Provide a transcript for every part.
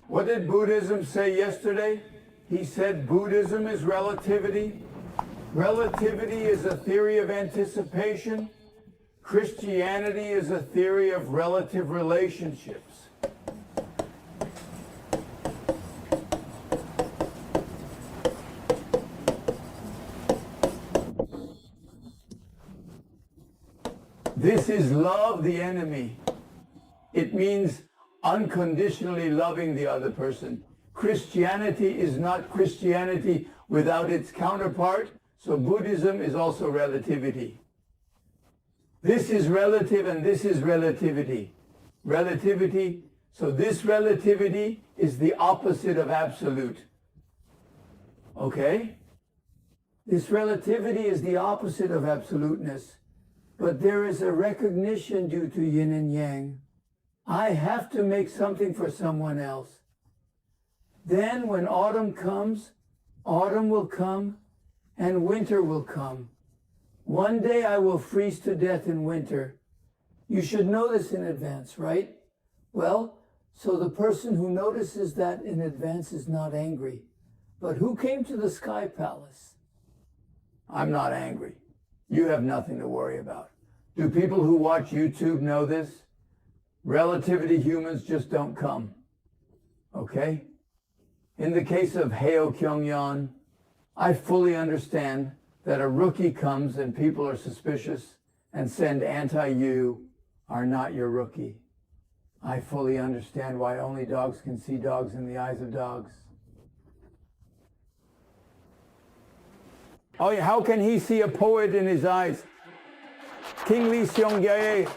What did Buddhism say yesterday? He said Buddhism is relativity. Relativity is a theory of anticipation. Christianity is a theory of relative relationships. This is love the enemy. It means unconditionally loving the other person. Christianity is not Christianity without its counterpart, so Buddhism is also relativity. This is relative and this is relativity. Relativity, so this relativity is the opposite of absolute. Okay? This relativity is the opposite of absoluteness. But there is a recognition due to yin and yang. I have to make something for someone else. Then when autumn comes, autumn will come and winter will come. One day I will freeze to death in winter. You should know this in advance, right? Well, so the person who notices that in advance is not angry. But who came to the Sky Palace? I'm not angry. You have nothing to worry about. Do people who watch YouTube know this? Relativity humans just don't come. Okay? In the case of Heo Kyung-Young, I fully understand that a rookie comes and people are suspicious and send anti-you are not your rookie. I fully understand why only dogs can see dogs in the eyes of dogs. Oh yeah, how can he see a poet in his eyes? King Lee Seong-jae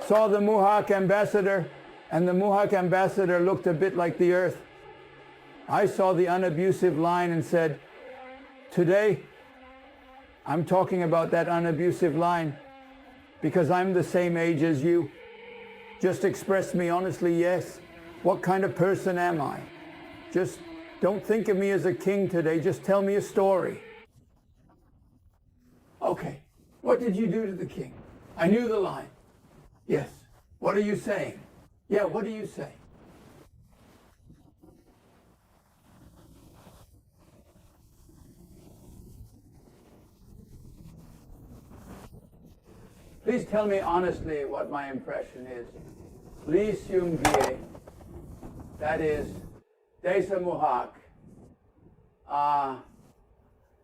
saw the Muhak ambassador, and the Muhak ambassador looked a bit like the earth. I saw the unabusive line and said, today, I'm talking about that unabusive line because I'm the same age as you. Just express me honestly, yes. What kind of person am I? Just don't think of me as a king today. Just tell me a story. Okay, what did you do to the king? I knew the line. Yes. What are you saying? Yeah, what do you say? Please tell me honestly what my impression is. Lee Seong-jae, that is, Desa Muhak.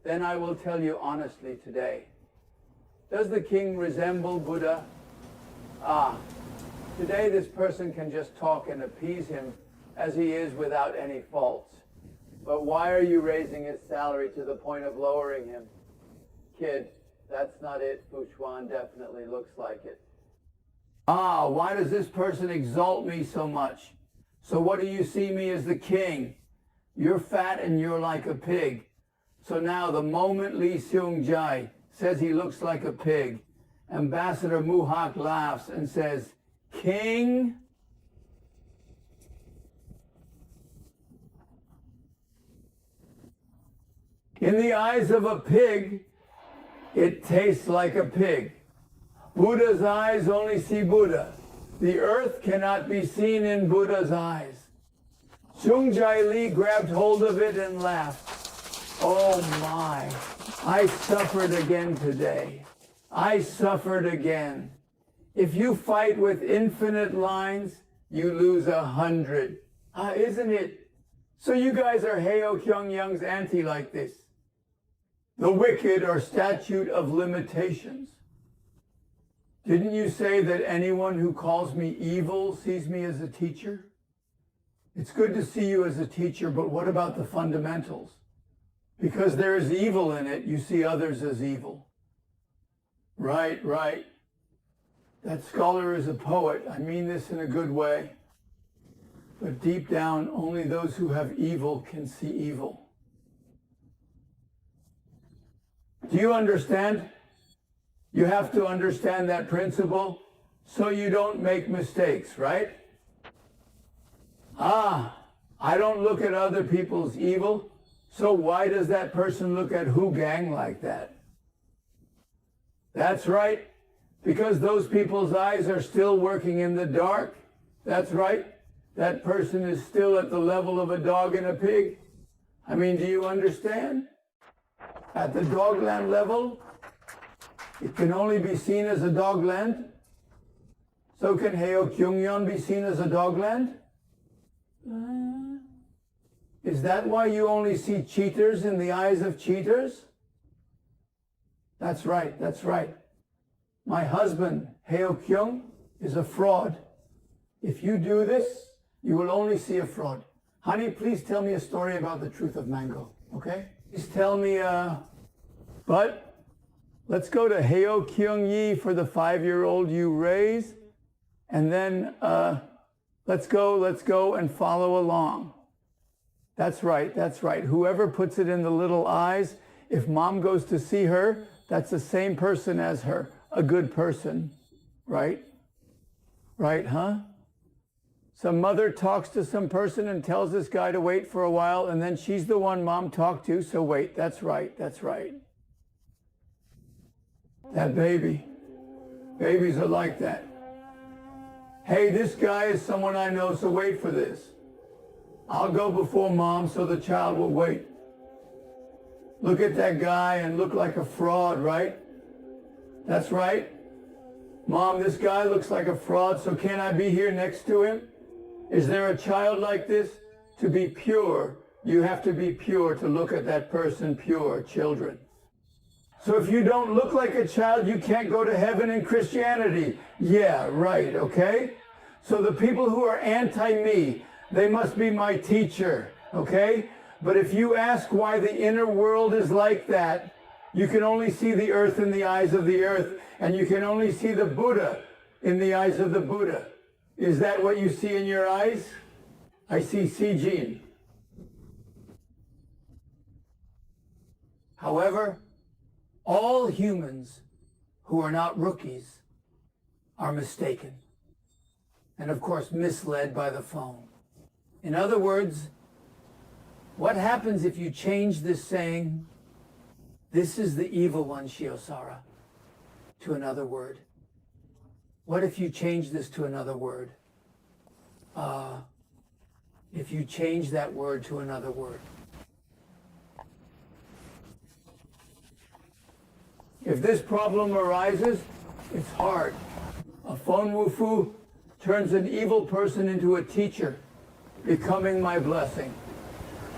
Then I will tell you honestly today. Does the king resemble Buddha? Today this person can just talk and appease him as he is without any faults. But why are you raising his salary to the point of lowering him? Kid, that's not it. Fuchuan definitely looks like it. Why does this person exalt me so much? So what do you see me as the king? You're fat and you're like a pig. So now the moment Lee Seong-jae says he looks like a pig, Ambassador Muhak laughs and says, King? In the eyes of a pig, it tastes like a pig. Buddha's eyes only see Buddha. The earth cannot be seen in Buddha's eyes. Seong-jae Lee grabbed hold of it and laughed. Oh my, I suffered again today. I suffered again. If you fight with infinite lines, you lose 100. Isn't it? So you guys are Heo Kyung-Young's anti like this. The wicked are statute of limitations. Didn't you say that anyone who calls me evil sees me as a teacher? It's good to see you as a teacher, but what about the fundamentals? Because there is evil in it, you see others as evil. Right, right. That scholar is a poet. I mean this in a good way. But deep down, only those who have evil can see evil. Do you understand? You have to understand that principle so you don't make mistakes, right? I don't look at other people's evil, so why does that person look at Hu Gang like that? That's right, because those people's eyes are still working in the dark. That's right. that person is still at the level of a dog and a pig. I mean, do you understand? At the dogland level, it can only be seen as a dogland. So can Heo Kyung-Young be seen as a dogland? Is that why you only see cheaters in the eyes of cheaters? That's right, that's right. My husband, Heo Kyung, is a fraud. If you do this, you will only see a fraud. Honey, please tell me a story about the truth of mango, okay? Please tell me, but let's go to Heo Kyung-Yi for the 5-year-old you raise, and then let's go and follow along. That's right, that's right. Whoever puts it in the little eyes, if mom goes to see her, that's the same person as her, a good person, right? Right, huh? Some mother talks to some person and tells this guy to wait for a while, and then she's the one mom talked to, so wait, that's right, that's right. That baby. Babies are like that. Hey, this guy is someone I know, so wait for this. I'll go before mom so the child will wait. Look at that guy and look like a fraud, right? That's right. Mom, this guy looks like a fraud, so can I be here next to him? Is there a child like this? To be pure, you have to be pure to look at that person pure, children. So if you don't look like a child, you can't go to heaven in Christianity. Yeah, right, okay? So the people who are anti-me, they must be my teacher, okay? But if you ask why the inner world is like that, you can only see the earth in the eyes of the earth, and you can only see the Buddha in the eyes of the Buddha. Is that what you see in your eyes? I see Sijin. However, all humans who are not rookies are mistaken, and of course misled by the phone. In other words, what happens if you change this saying, "This is the evil one, Shiosara," to another word? What if you change this to another word? If you change that word to another word. If this problem arises, it's hard. A phone wufu turns an evil person into a teacher, becoming my blessing.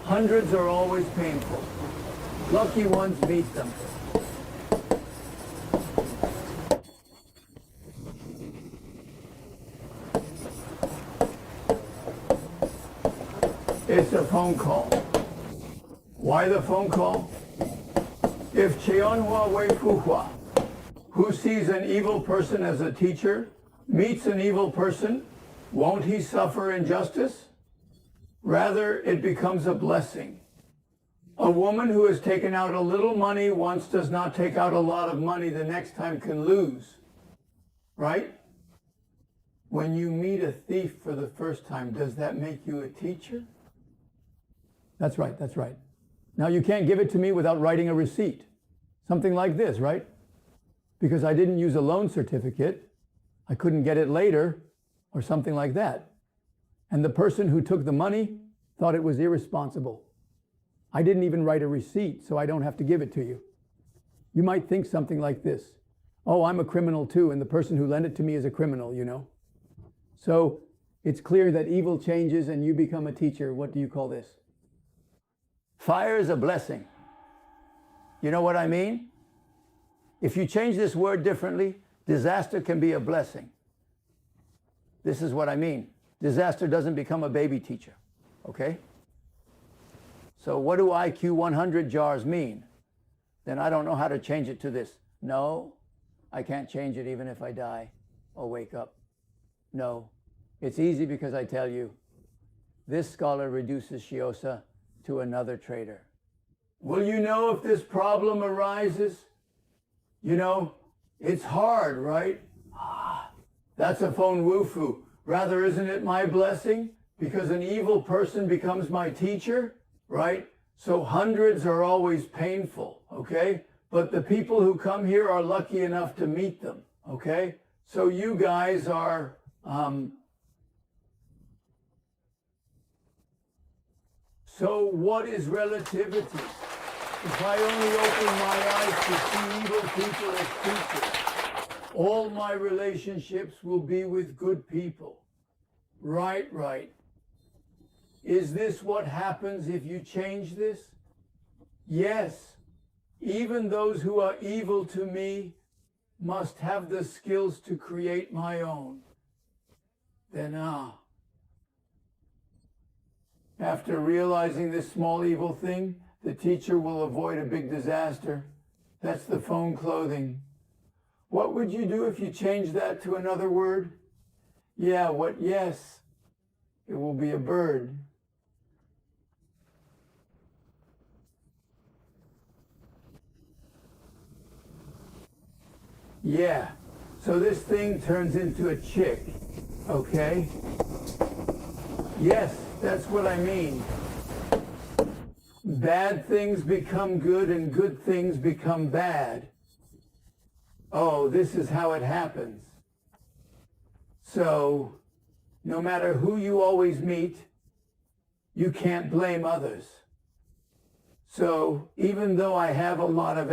Hundreds are always painful. Lucky ones meet them. It's a phone call. Why the phone call? If chuyển禍謂福, who sees an evil person as a teacher, meets an evil person, won't he suffer injustice? Rather, it becomes a blessing. A woman who has taken out a little money once does not take out a lot of money the next time can lose, right? When you meet a thief for the first time, does that make you a teacher? That's right, that's right. Now you can't give it to me without writing a receipt. Something like this, right? Because I didn't use a loan certificate, I couldn't get it later, or something like that. And the person who took the money thought it was irresponsible. I didn't even write a receipt, so I don't have to give it to you. You might think something like this. Oh, I'm a criminal too, and the person who lent it to me is a criminal, you know? So it's clear that evil changes and you become a teacher. What do you call this? Fire is a blessing. You know what I mean? If you change this word differently, disaster can be a blessing. This is what I mean. Disaster doesn't become a baby teacher, okay? So what do IQ 100 jars mean? Then I don't know how to change it to this. No, I can't change it even if I die or wake up. No, it's easy because I tell you, this scholar reduces Shiosa to another trader. Will you know if this problem arises? You know, it's hard, right? That's a phone wufu. Rather, isn't it my blessing? Because an evil person becomes my teacher, right? So hundreds are always painful, okay? But the people who come here are lucky enough to meet them, okay? So you guys are So what is relativity? If I only open my eyes to see evil people as creatures, all my relationships will be with good people. Right, right. Is this what happens if you change this? Yes. Even those who are evil to me must have the skills to create my own. Then after realizing this small evil thing, the teacher will avoid a big disaster. That's the phone clothing. What would you do if you changed that to another word? Yeah, what? Yes. It will be a bird. Yeah. So this thing turns into a chick. Okay? Yes, that's what I mean. Bad things become good and good things become bad. Oh, this is how it happens. So, no matter who you always meet, you can't blame others. So, even though I have a lot of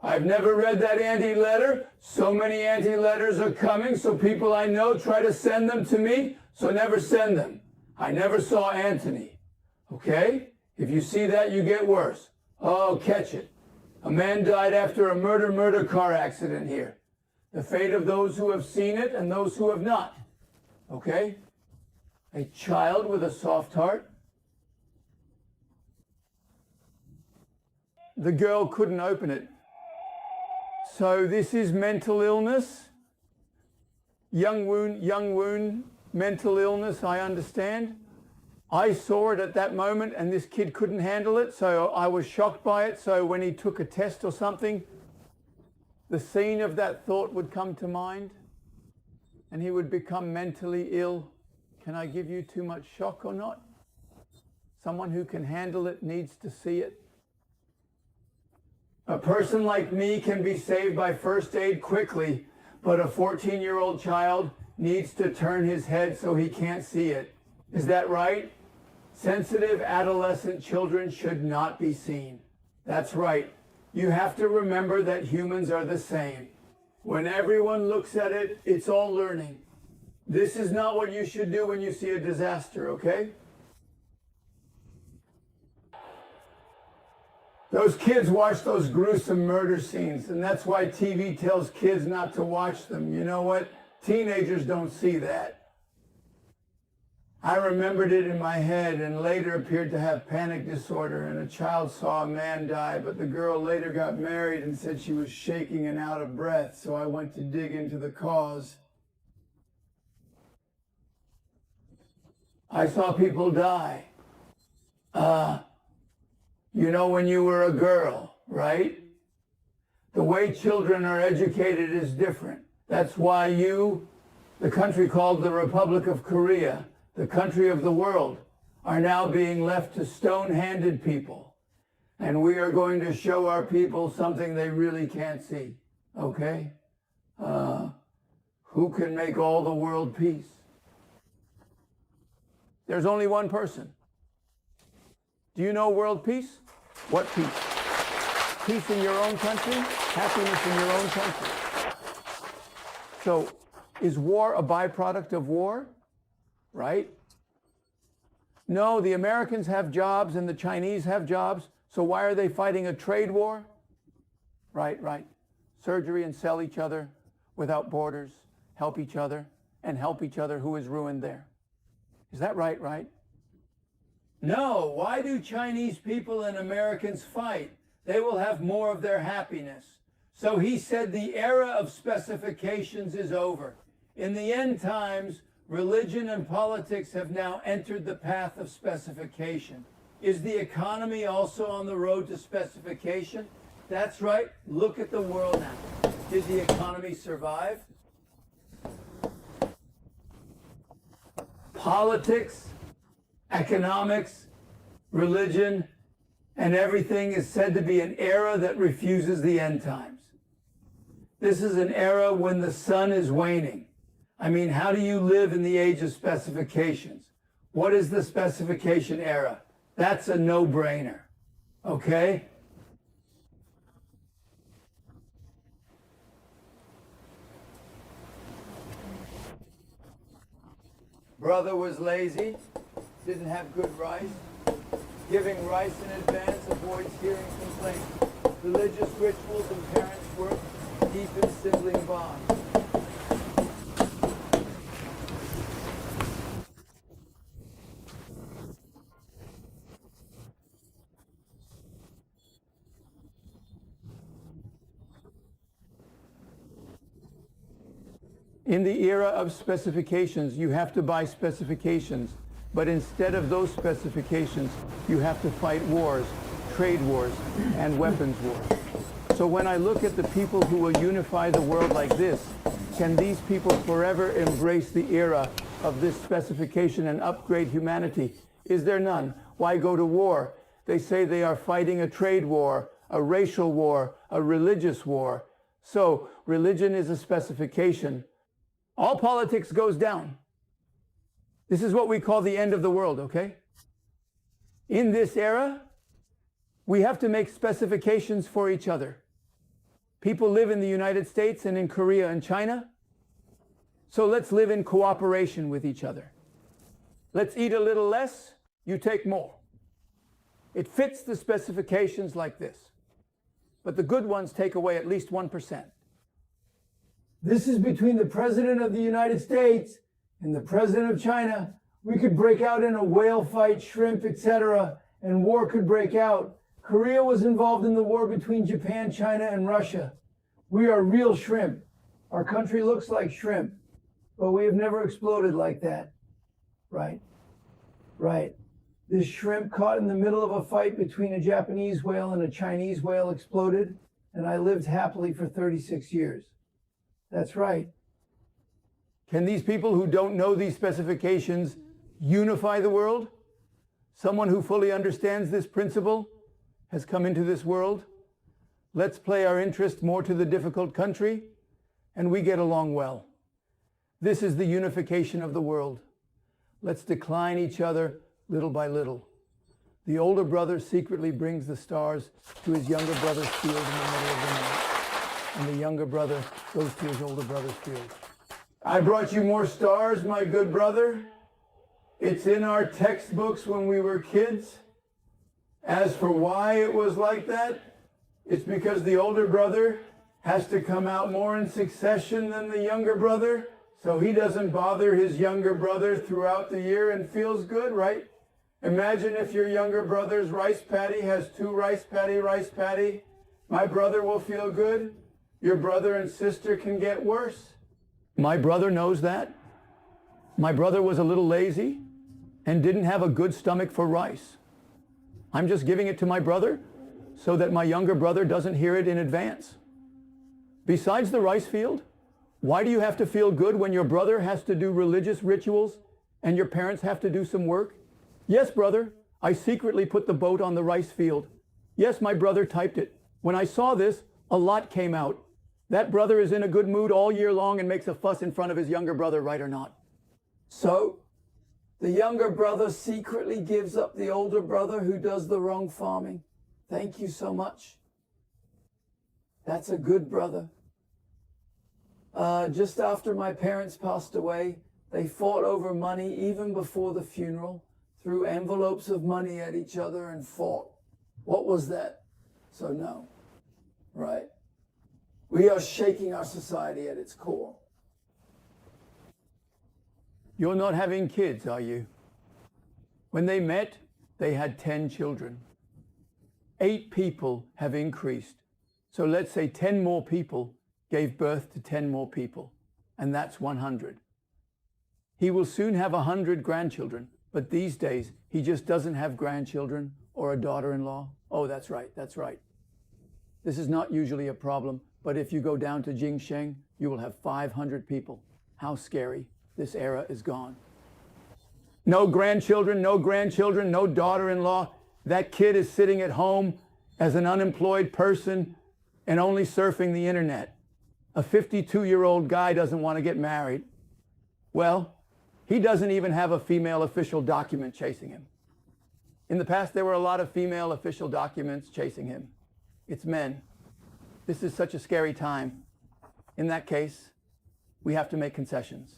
I've never read that anti-letter. So many anti-letters are coming, so people I know try to send them to me, so never send them. I never saw Anthony. Okay? If you see that, you get worse. Oh, catch it. A man died after a murder car accident here. The fate of those who have seen it and those who have not. Okay? A child with a soft heart. The girl couldn't open it. So this is mental illness. Young wound, mental illness, I understand. I saw it at that moment and this kid couldn't handle it, so I was shocked by it. So when he took a test or something, the scene of that thought would come to mind and he would become mentally ill. Can I give you too much shock or not? Someone who can handle it needs to see it. A person like me can be saved by first aid quickly, but a 14-year-old child needs to turn his head so he can't see it. Is that right? Sensitive adolescent children should not be seen. That's right. You have to remember that humans are the same. When everyone looks at it, it's all learning. This is not what you should do when you see a disaster, okay? Those kids watch those gruesome murder scenes, and that's why TV tells kids not to watch them. You know what? Teenagers don't see that. I remembered it in my head and later appeared to have panic disorder, and a child saw a man die, but the girl later got married and said she was shaking and out of breath, so I went to dig into the cause. I saw people die. You know, when you were a girl, right? The way children are educated is different. That's why you, the country called the Republic of Korea, the country of the world, are now being left to stone-handed people. And we are going to show our people something they really can't see, okay? Who can make all the world peace? There's only one person. Do you know world peace? What peace? Peace in your own country, happiness in your own country. So, is war a byproduct of war? Right? No, the Americans have jobs and the Chinese have jobs, so why are they fighting a trade war? Right, right. Surgery and sell each other without borders, help each other, and help each other who is ruined there. Is that right, right? No, why do Chinese people and Americans fight? They will have more of their happiness. So he said the era of specifications is over. In the end times, religion and politics have now entered the path of specification. Is the economy also on the road to specification? That's right. Look at the world now. Did the economy survive? Politics, economics, religion, and everything is said to be an era that refuses the end times. This is an era when the sun is waning. I mean, how do you live in the age of specifications? What is the specification era? That's a no-brainer, okay? Brother was lazy, didn't have good rice. Giving rice in advance avoids hearing complaints. Religious rituals and parents' work deepen sibling bonds. In the era of specifications, you have to buy specifications, but instead of those specifications, you have to fight wars, trade wars, and weapons wars. So when I look at the people who will unify the world like this, can these people forever embrace the era of this specification and upgrade humanity? Is there none? Why go to war? They say they are fighting a trade war, a racial war, a religious war. So religion is a specification. All politics goes down. This is what we call the end of the world, okay? In this era, we have to make specifications for each other. People live in the United States and in Korea and China. So let's live in cooperation with each other. Let's eat a little less, you take more. It fits the specifications like this. But the good ones take away at least 1%. This is between the President of the United States and the President of China. We could break out in a whale fight, shrimp, etc., and war could break out. Korea was involved in the war between Japan, China, and Russia. We are real shrimp. Our country looks like shrimp, but we have never exploded like that. Right? Right. This shrimp caught in the middle of a fight between a Japanese whale and a Chinese whale exploded, and I lived happily for 36 years. That's right. Can these people who don't know these specifications unify the world? Someone who fully understands this principle has come into this world. Let's play our interest more to the difficult country, and we get along well. This is the unification of the world. Let's decline each other little by little. The older brother secretly brings the stars to his younger brother's field in the middle of the night, and the younger brother goes to his older brother's field. I brought you more stars, my good brother. It's in our textbooks when we were kids. As for why it was like that, it's because the older brother has to come out more in succession than the younger brother, so he doesn't bother his younger brother throughout the year and feels good, right? Imagine if your younger brother's rice paddy has 2 rice paddy. My brother will feel good. Your brother and sister can get worse. My brother knows that. My brother was a little lazy and didn't have a good stomach for rice. I'm just giving it to my brother so that my younger brother doesn't hear it in advance. Besides the rice field, why do you have to feel good when your brother has to do religious rituals and your parents have to do some work? Yes, brother, I secretly put the boat on the rice field. Yes, my brother typed it. When I saw this, a lot came out. That brother is in a good mood all year long and makes a fuss in front of his younger brother, right or not? So, the younger brother secretly gives up the older brother who does the wrong farming. Thank you so much. That's a good brother. Just after my parents passed away, they fought over money even before the funeral, threw envelopes of money at each other and fought. What was that? So no, right? We are shaking our society at its core. You're not having kids, are you? When they met, they had 10 children. 8 people have increased. So let's say 10 more people gave birth to 10 more people, and that's 100. He will soon have 100 grandchildren, but these days he just doesn't have grandchildren or a daughter-in-law. Oh, that's right, that's right. This is not usually a problem, but if you go down to Jingsheng, you will have 500 people. How scary. This era is gone. No grandchildren, no daughter-in-law. That kid is sitting at home as an unemployed person and only surfing the internet. A 52-year-old guy doesn't want to get married. Well, He doesn't even have a female official document chasing him. In the past, there were a lot of female official documents chasing him. It's men. This is such a scary time. In that case, we have to make concessions.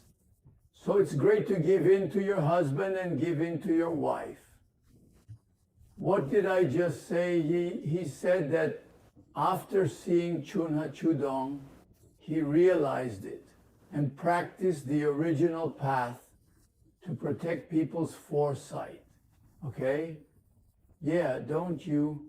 So it's great to give in to your husband and give in to your wife. What did I just say? He said that after seeing Chunha Chudong, he realized it and practiced the original path to protect people's foresight. Okay? Yeah, don't you?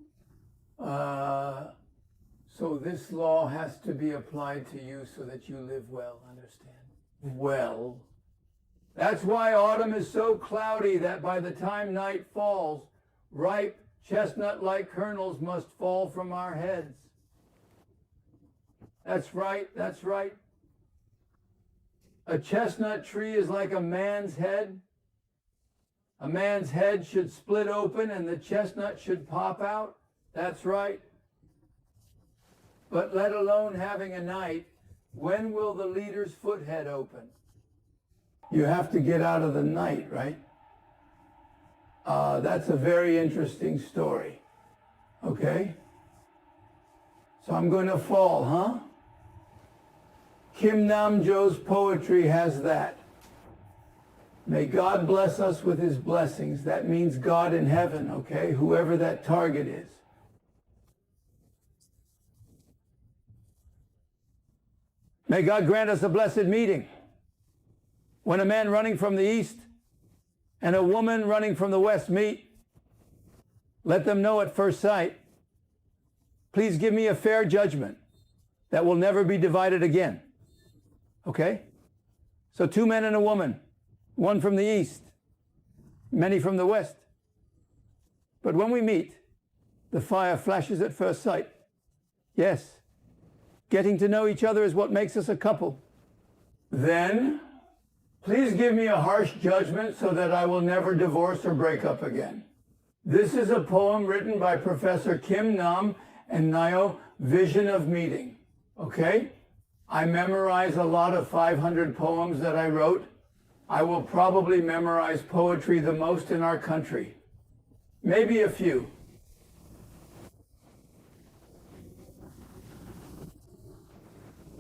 So this law has to be applied to you so that you live well, understand? Well, that's why autumn is so cloudy that by the time night falls, ripe chestnut-like kernels must fall from our heads. That's right, that's right. A chestnut tree is like a man's head. A man's head should split open and the chestnut should pop out. That's right. But let alone having a night, when will the leader's foothead open? You have to get out of the night, right? That's a very interesting story. Okay? So I'm going to fall, huh? Kim Namjo's poetry has that. May God bless us with his blessings. That means God in heaven, okay? Whoever that target is. May God grant us a blessed meeting. When a man running from the east and a woman running from the west meet, let them know at first sight, please give me a fair judgment that will never be divided again. Okay? So two men and a woman, one from the east, many from the west. But when we meet, the fire flashes at first sight. Yes, getting to know each other is what makes us a couple. Then, please give me a harsh judgment so that I will never divorce or break up again. This is a poem written by Professor Kim Nam and Nyo, Vision of Meeting. Okay? I memorize a lot of 500 poems that I wrote. I will probably memorize poetry the most in our country. Maybe a few.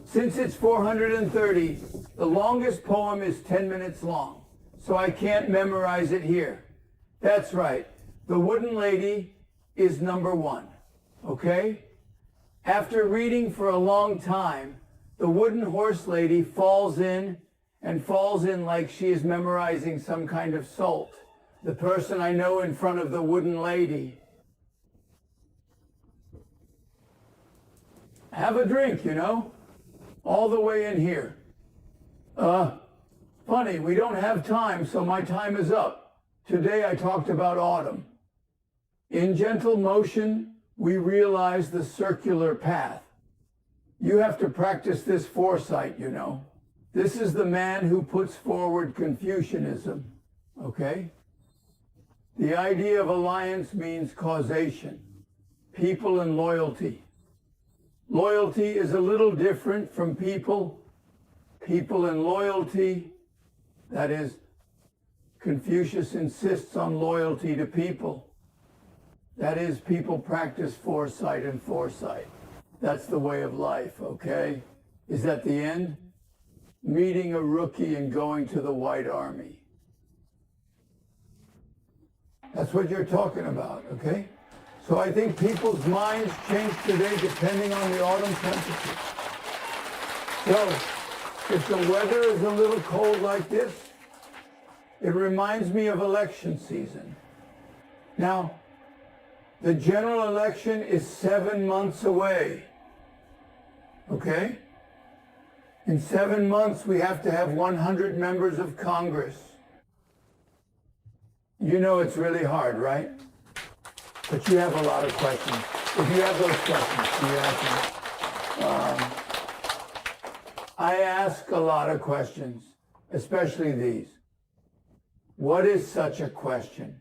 Since it's 430, the longest poem is 10 minutes long, so I can't memorize it here. That's right. The Wooden Lady is number one, okay? After reading for a long time, the Wooden Horse Lady falls in like she is memorizing some kind of salt. The person I know in front of the Wooden Lady. Have a drink, you know, all the way in here. Funny, we don't have time, so my time is up. Today I talked about autumn. In gentle motion, we realize the circular path. You have to practice this foresight, you know. This is the man who puts forward Confucianism, okay? The idea of alliance means causation, people and loyalty. Loyalty is a little different from people. People and loyalty, that is, Confucius insists on loyalty to people. That is, people practice foresight and foresight. That's the way of life, okay? Is that the end? Meeting a rookie and going to the White Army. That's what you're talking about, okay? So I think people's minds change today depending on the autumn temperature. So if the weather is a little cold like this, it reminds me of election season. Now, the general election is 7 months away, okay? In 7 months, we have to have 100 members of Congress. You know it's really hard, right? But you have a lot of questions. If you have those questions, you ask them. I ask a lot of questions, especially these. What is such a question?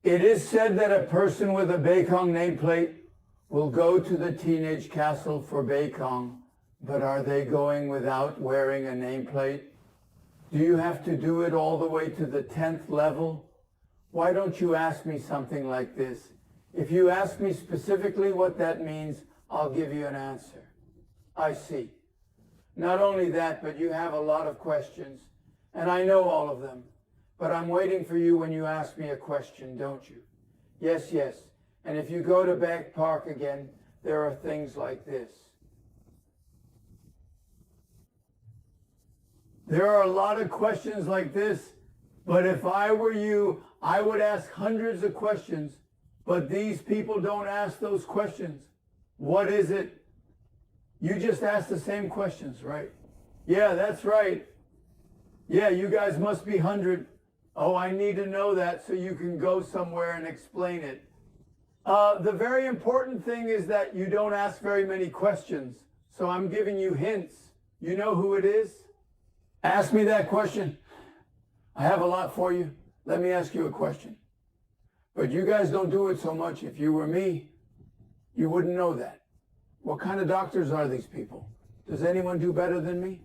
It is said that a person with a Beikong nameplate will go to the teenage castle for Beikong But are they going without wearing a nameplate? Do you have to do it all the way to the 10th level? Why don't you ask me something like this? If you ask me specifically what that means, I'll give you an answer. I see. Not only that, but you have a lot of questions, and I know all of them. But I'm waiting for you when you ask me a question, don't you? Yes, yes. And if you go to Bank Park again, there are things like this. There are a lot of questions like this, but if I were you, I would ask hundreds of questions, but these people don't ask those questions. What is it? You just ask the same questions, right? Yeah, that's right. Yeah, you guys must be 100. Oh, I need to know that so you can go somewhere and explain it. The very important thing is that you don't ask very many questions. So I'm giving you hints. You know who it is? Ask me that question. I have a lot for you. Let me ask you a question. But you guys don't do it so much. If you were me, you wouldn't know that. What kind of doctors are these people? Does anyone do better than me?